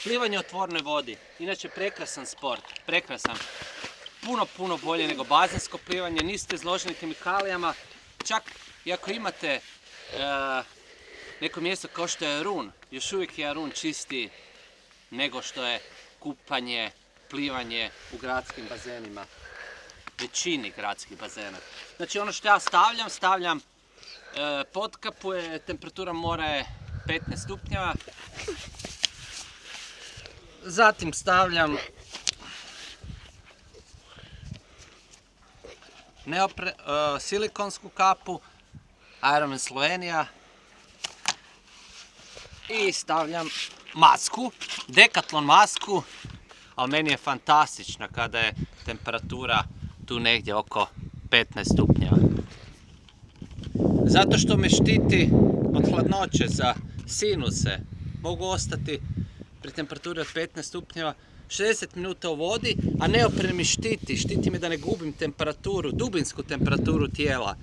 Plivanje u otvorenoj vodi, inače prekrasan sport, prekrasan. Puno bolje nego bazensko plivanje, niste izloženi kemikalijama. Čak i ako imate neko mjesto kao što je Jarun, još uvijek je Jarun čistiji nego što je kupanje, plivanje u gradskim bazenima. Većini gradskih bazena. Znači ono što ja stavljam potkapu je, temperatura mora je 15 stupnjeva. Zatim stavljam silikonsku kapu, Ironman Slovenija i stavljam masku, Decathlon masku, ali meni je fantastična kada je temperatura tu negdje oko 15 stupnjeva. Zato što me štiti od hladnoće za sinuse, mogu ostati pri temperaturi od 15 stupnjeva 60 minuta u vodi, a neopren mi štiti me da ne gubim temperaturu, dubinsku temperaturu tijela.